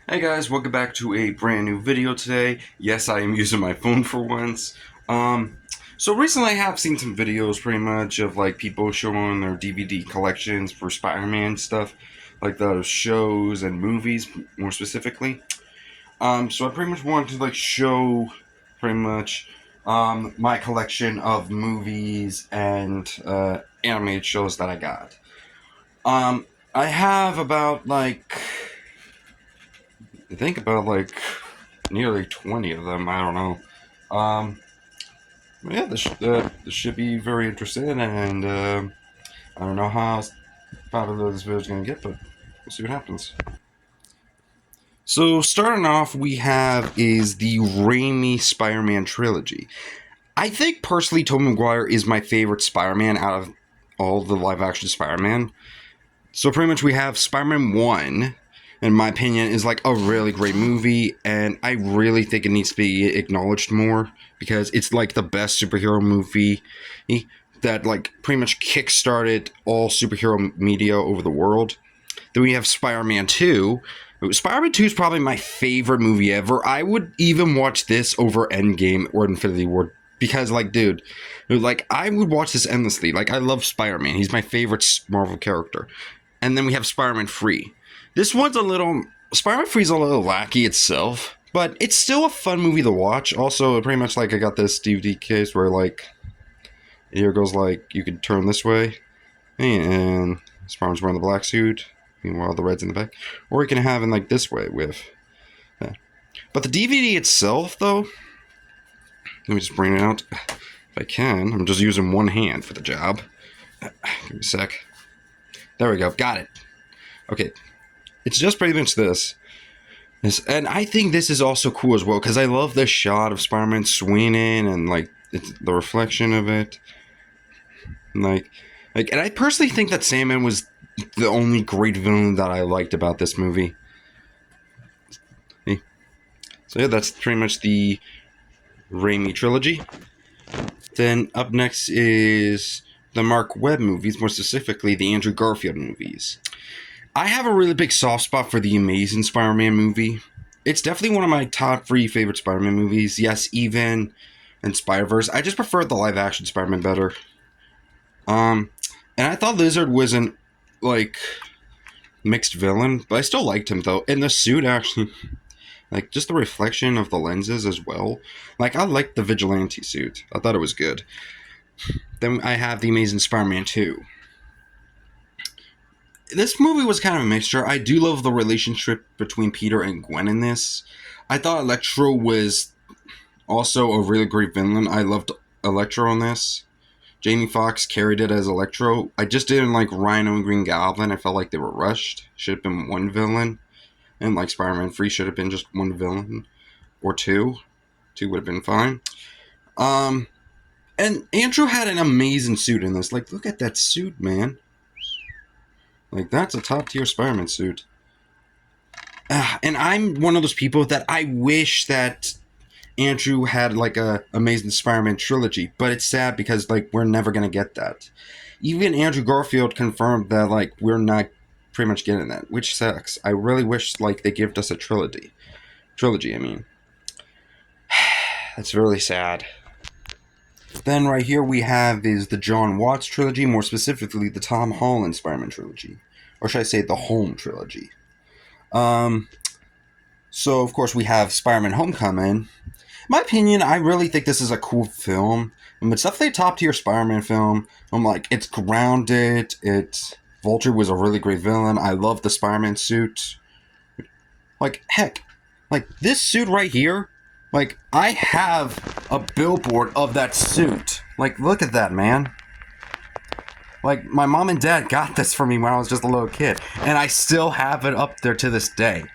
Hey guys, welcome back to a brand new video today. Yes, I am using my phone for once. So recently I have seen some videos pretty much of like people showing their DVD collections for Spider-Man stuff, like the shows and movies more specifically. So I pretty much wanted to like show pretty much my collection of movies and animated shows that I got. I have about I think about nearly 20 of them. I don't know. Yeah, this should be very interesting, and I don't know how popular this video is going to get, but we'll see what happens. So, starting off, we have is the Raimi Spider-Man trilogy. I think personally, Tobey Maguire is my favorite Spider-Man out of all the live-action Spider-Man. So pretty much we have Spider-Man 1, in my opinion, is like a really great movie, and I really think it needs to be acknowledged more because it's like the best superhero movie that like pretty much kickstarted all superhero media over the world. Then we have Spider-Man 2. Spider-Man 2 is probably my favorite movie ever. I would even watch this over Endgame or Infinity War because like dude, like I would watch this endlessly. Like I love Spider-Man. He's my favorite Marvel character. And then we have Spider-Man 3. This one's a little... Spider-Man 3 is a little wacky itself, but it's still a fun movie to watch. Also, pretty much like I got this DVD case where like... Here goes like, you could turn this way, and Spider-Man's wearing the black suit, meanwhile the red's in the back. Or you can have it like this way with... that. But the DVD itself, though... Let me just bring it out. If I can. I'm just using one hand for the job. Give me a sec. There we go. Got it. Okay. It's just pretty much this. And I think this is also cool as well because I love this shot of Spider-Man swinging and like it's the reflection of it. And I personally think that Sandman was the only great villain that I liked about this movie. So yeah, that's pretty much the Raimi trilogy. Then up next is the Mark Webb movies, more specifically the Andrew Garfield movies. I have a really big soft spot for the Amazing Spider-Man movie. It's definitely one of my top 3 favorite Spider-Man movies. Yes, even in Spider-Verse. I just prefer the live-action Spider-Man better. And I thought Lizard was an, like, mixed villain, but I still liked him, though. And the suit, actually, like, just the reflection of the lenses as well. Like, I liked the Vigilante suit. I thought it was good. Then I have The Amazing Spider-Man 2. This movie was kind of a mixture. I do love the relationship between Peter and Gwen in this. I thought Electro was also a really great villain. I loved Electro in this. Jamie Foxx carried it as Electro. I just didn't like Rhino and Green Goblin. I felt like they were rushed. Should have been one villain. And like Spider-Man 3 should have been just one villain. Or two. Two would have been fine. And Andrew had an amazing suit in this. Like, look at that suit, man. Like, that's a top-tier Spider-Man suit. And I'm one of those people that I wish that Andrew had, like, a Amazing Spider-Man trilogy. But it's sad because, like, we're never going to get that. Even Andrew Garfield confirmed that, like, we're not pretty much getting that, which sucks. I really wish, like, they gave us a trilogy. I mean. That's really sad. Then right here we have is the John Watts trilogy, more specifically the Tom Holland Spider-Man trilogy. Or should I say the Home trilogy. So of course we have Spider-Man Homecoming. In my opinion, I really think this is a cool film. It's definitely a top-tier Spider-Man film. It's grounded. Vulture was a really great villain. I love the Spider-Man suit. Like, heck. Like, this suit right here. Like, I have a billboard of that suit. Like, look at that, man. Like, my mom and dad got this for me when I was just a little kid. And I still have it up there to this day.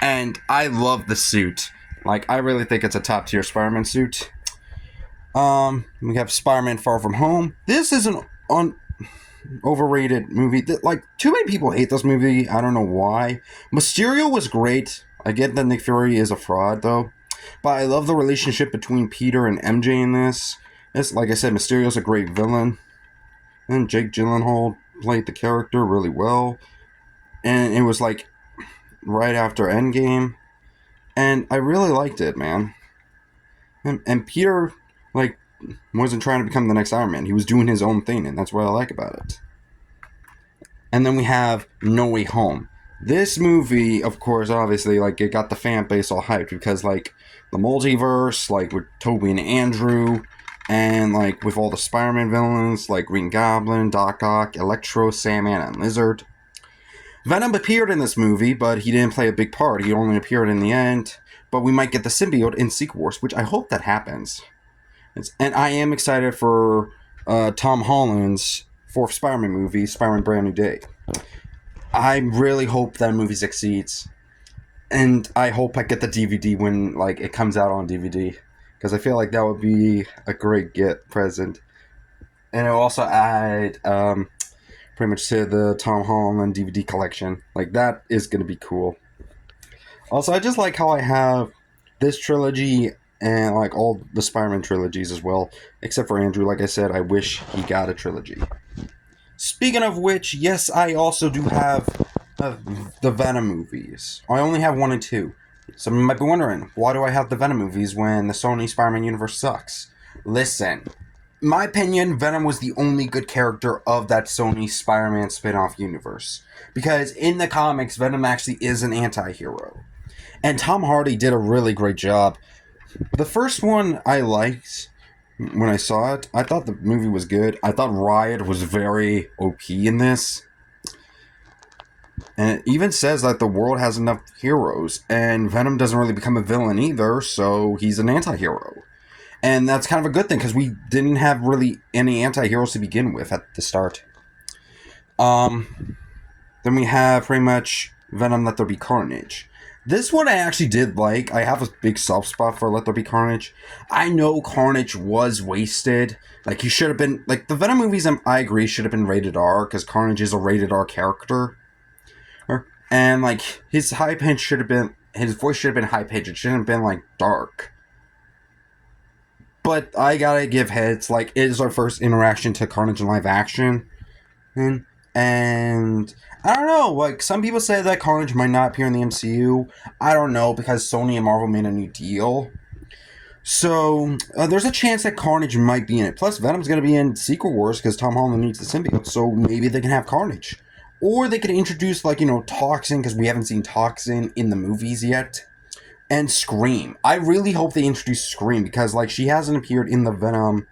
And I love the suit. Like, I really think it's a top-tier Spider-Man suit. We have Spider-Man Far From Home. This is an overrated movie. Like, too many people hate this movie. I don't know why. Mysterio was great. I get that Nick Fury is a fraud, though. But I love the relationship between Peter and MJ in this. Like I said, Mysterio's a great villain. And Jake Gyllenhaal played the character really well. And it was like right after Endgame, and I really liked it, man. And Peter, like, wasn't trying to become the next Iron Man. He was doing his own thing, and that's what I like about it. And then we have No Way Home. This movie, of course, obviously, like, it got the fan base all hyped because, like, the multiverse, like, with Tobey and Andrew, and, like, with all the Spider-Man villains, like Green Goblin, Doc Ock, Electro, Sandman, and Lizard. Venom appeared in this movie, but he didn't play a big part. He only appeared in the end. But we might get the symbiote in Secret Wars, which I hope that happens. And I am excited for Tom Holland's fourth Spider-Man movie, Spider-Man Brand New Day. I really hope that movie succeeds. And I hope I get the DVD when like it comes out on DVD. Because I feel like that would be a great present. And it'll also add pretty much to the Tom Holland DVD collection. Like, that is going to be cool. Also, I just like how I have this trilogy and like all the Spider-Man trilogies as well, except for Andrew. Like I said, I wish he got a trilogy. Speaking of which, yes, I also do have the Venom movies. I only have 1 and 2. Some might be wondering, why do I have the Venom movies when the Sony Spider-Man universe sucks? Listen, in my opinion, Venom was the only good character of that Sony Spider-Man spin-off universe. Because in the comics, Venom actually is an anti-hero. And Tom Hardy did a really great job. The first one I liked when I saw it. I thought the movie was good. I thought Riot was very OP in this. And it even says that the world has enough heroes. And Venom doesn't really become a villain either, so he's an anti-hero. And that's kind of a good thing, because we didn't have really any anti-heroes to begin with at the start. Then we have pretty much Venom Let There Be Carnage. This one I actually did like. I have a big soft spot for Let There Be Carnage. I know Carnage was wasted. Like, he should have been... Like, the Venom movies, I agree, should have been rated R, because Carnage is a rated R character. And, like, his high pitch should have been... His voice should have been high pitched. It shouldn't have been, like, dark. But I gotta give heads. Like, it is our first interaction to Carnage in live action. And I don't know, like, some people say that Carnage might not appear in the MCU. I don't know, because Sony and Marvel made a new deal. So, there's a chance that Carnage might be in it. Plus, Venom's going to be in Secret Wars, because Tom Holland needs the symbiote, so maybe they can have Carnage. Or they could introduce, like, Toxin, because we haven't seen Toxin in the movies yet. And Scream. I really hope they introduce Scream, because, like, she hasn't appeared in the Venom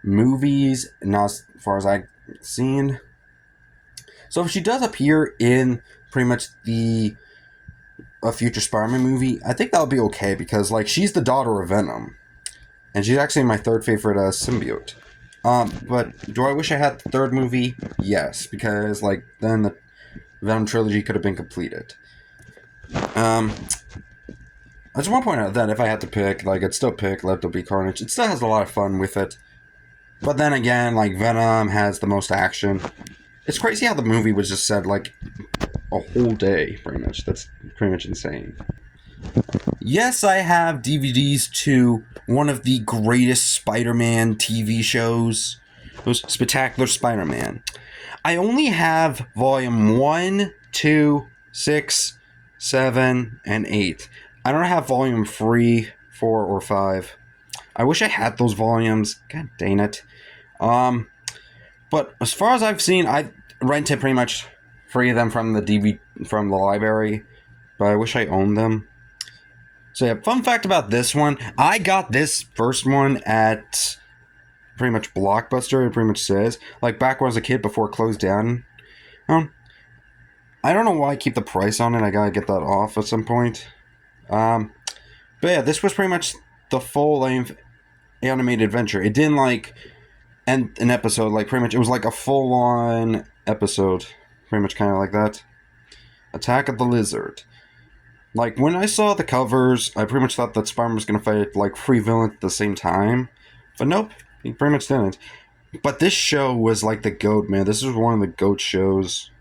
movies, not as far as I've seen. So if she does appear in pretty much a future Spider-Man movie, I think that would be okay, because, like, she's the daughter of Venom. And she's actually my third favorite symbiote. But do I wish I had the third movie? Yes, because, like, then the Venom trilogy could have been completed. I just want to point out that if I had to pick, like, I'd still pick Let There Be Carnage. It still has a lot of fun with it. But then again, like, Venom has the most action. It's crazy how the movie was just said, like, a whole day, pretty much. That's pretty much insane. Yes, I have DVDs to one of the greatest Spider-Man TV shows. It was Spectacular Spider-Man. I only have volume 1, 2, 6, 7, and 8. I don't have volume 3, 4, or 5. I wish I had those volumes. God dang it. But as far as I've seen, I rented pretty much 3 of them from the library, but I wish I owned them. So yeah, fun fact about this one, I got this first one at pretty much Blockbuster. It pretty much says, like, back when I was a kid before it closed down. I don't know why I keep the price on it. I gotta get that off at some point. But yeah, this was pretty much the full-length animated adventure. It didn't, like, end an episode, like, pretty much, it was like a full-on episode. Pretty much kind of like that. Attack of the Lizard. Like, when I saw the covers, I pretty much thought that Spider-Man was going to fight, like, 3 villains at the same time. But nope, he pretty much didn't. But this show was, like, the GOAT, man. This was one of the GOAT shows.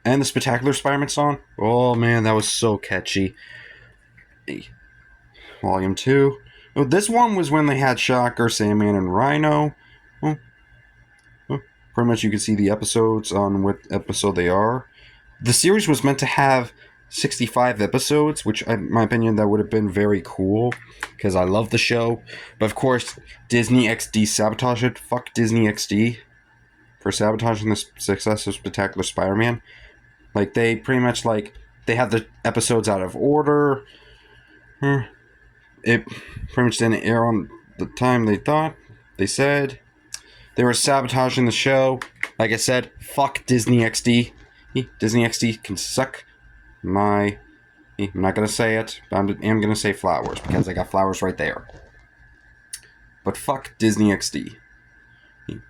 And the Spectacular Spider-Man song. Oh, man, that was so catchy. Volume 2. Oh, this one was when they had Shocker, Sandman, and Rhino. Pretty much you can see the episodes on what episode they are. The series was meant to have 65 episodes, which, in my opinion, that would have been very cool because I love the show. But of course, Disney XD sabotaged it. Fuck Disney XD for sabotaging the success of Spectacular Spider-Man. Like, they pretty much, like, they had the episodes out of order. It pretty much didn't air on the time they thought. They said they were sabotaging the show. Like I said, fuck Disney XD. Disney XD can suck my... I'm not going to say it, but I'm going to say flowers because I got flowers right there. But fuck Disney XD.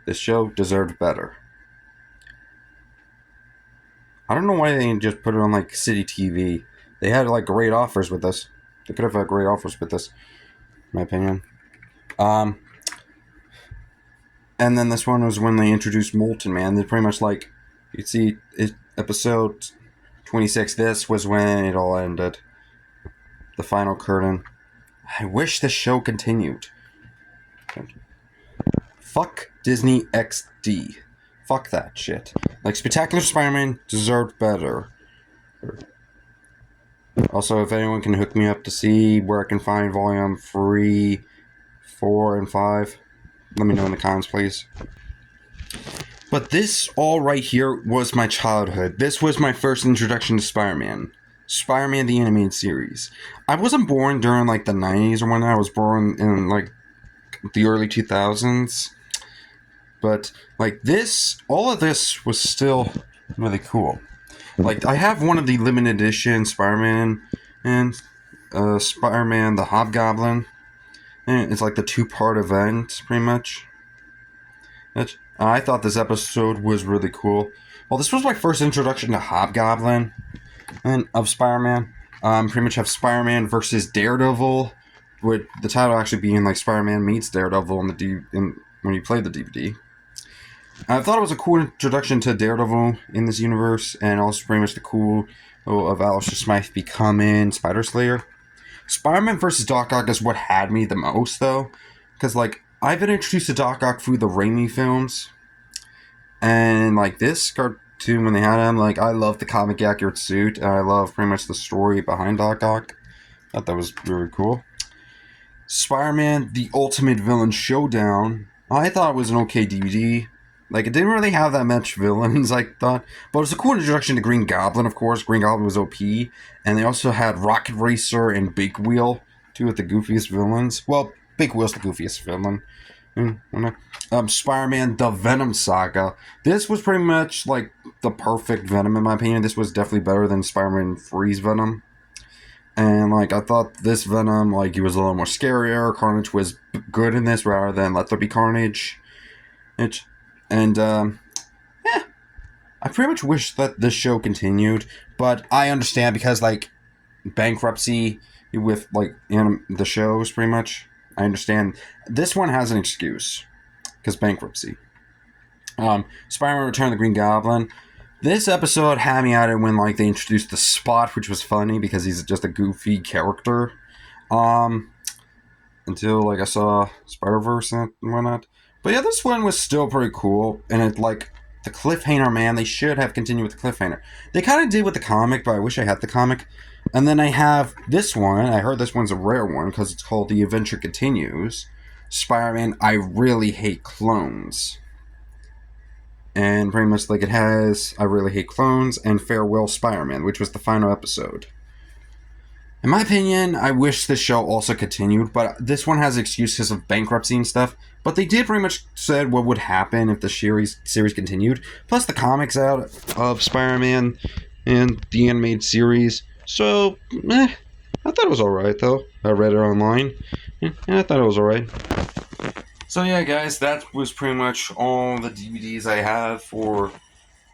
This show deserved better. I don't know why they didn't just put it on, like, City TV. They had, like, great offers with this. They could have had great offers with this, in my opinion. And then this one was when they introduced Molten Man. They pretty much, like, you see episode 26. This was when it all ended. The final curtain. I wish this show continued. Fuck Disney XD. Fuck that shit. Like, Spectacular Spider-Man deserved better. Also, if anyone can hook me up to see where I can find Volume 3, 4, and 5, let me know in the comments, please. But this all right here was my childhood. This was my first introduction to Spider-Man. Spider-Man the Animated Series. I wasn't born during, like, the 90s or whatnot. I was born in, like, the early 2000s. But, like, this, all of this was still really cool. Like, I have one of the limited edition Spider-Man and Spider-Man the Hobgoblin. And it's like the 2-part event, pretty much. I thought this episode was really cool. Well, this was my first introduction to Hobgoblin and of Spider-Man. Pretty much have Spider-Man versus Daredevil, with the title actually being like Spider-Man meets Daredevil when you play the DVD. I thought it was a cool introduction to Daredevil in this universe, and also pretty much the cool of Alistair Smythe becoming Spider Slayer. Spider-Man vs. Doc Ock is what had me the most, though, because, like, I've been introduced to Doc Ock through the Raimi films, and, like, this cartoon, when they had him, like, I love the comic accurate suit, and I love pretty much the story behind Doc Ock. I thought that was really cool. Spider-Man, the Ultimate Villain Showdown, I thought it was an okay DVD. Like, it didn't really have that much villains, I thought. But it was a cool introduction to Green Goblin, of course. Green Goblin was OP. And they also had Rocket Racer and Big Wheel, two of the goofiest villains. Well, Big Wheel's the goofiest villain. Spider-Man, The Venom Saga. This was pretty much, like, the perfect Venom, in my opinion. This was definitely better than Spider-Man 3's Venom. And, like, I thought this Venom, like, he was a little more scarier. Carnage was good in this rather than Let There Be Carnage. I pretty much wish that this show continued, but I understand because, like, bankruptcy with, like, the shows, pretty much. I understand. This one has an excuse, because bankruptcy. Spider-Man Return of the Green Goblin. This episode had me at it when, like, they introduced the Spot, which was funny because he's just a goofy character. Until, like, I saw Spider-Verse and whatnot. But yeah, this one was still pretty cool, and it, like, the cliffhanger, man, they should have continued with the cliffhanger. They kind of did with the comic, but I wish I had the comic. And then I have this one. I heard this one's a rare one because it's called The Adventure Continues. Spider-Man, I Really Hate Clones. And pretty much, like, it has I Really Hate Clones and Farewell Spider-Man, which was the final episode. In my opinion, I wish this show also continued, but this one has excuses of bankruptcy and stuff. But they did pretty much said what would happen if the series continued. Plus the comics out of Spider-Man and the animated series. So, I thought it was alright, though. I read it online. Yeah, I thought it was alright. So yeah, guys, that was pretty much all the DVDs I have for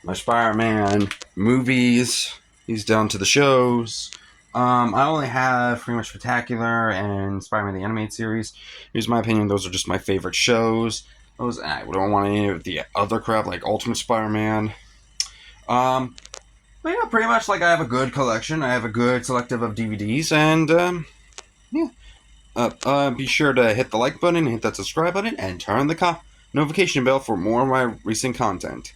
my Spider-Man movies. He's down to the shows. I only have pretty much Spectacular and Spider-Man the Animated Series. Here's my opinion, those are just my favorite shows. I don't want any of the other crap, like Ultimate Spider-Man. But yeah, pretty much, like, I have a good collection. I have a good selective of DVDs, and, yeah. Be sure to hit the like button, hit that subscribe button, and turn the notification bell for more of my recent content.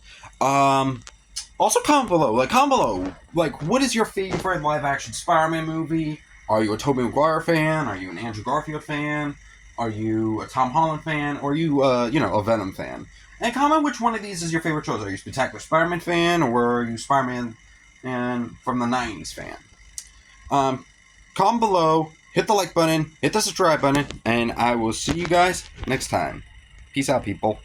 Also, comment below. Like, what is your favorite live-action Spider-Man movie? Are you a Tobey Maguire fan? Are you an Andrew Garfield fan? Are you a Tom Holland fan? Or are you, a Venom fan? And comment which one of these is your favorite choice. Are you a Spectacular Spider-Man fan, or are you Spider-Man and from the '90s fan? Comment below. Hit the like button. Hit the subscribe button, and I will see you guys next time. Peace out, people.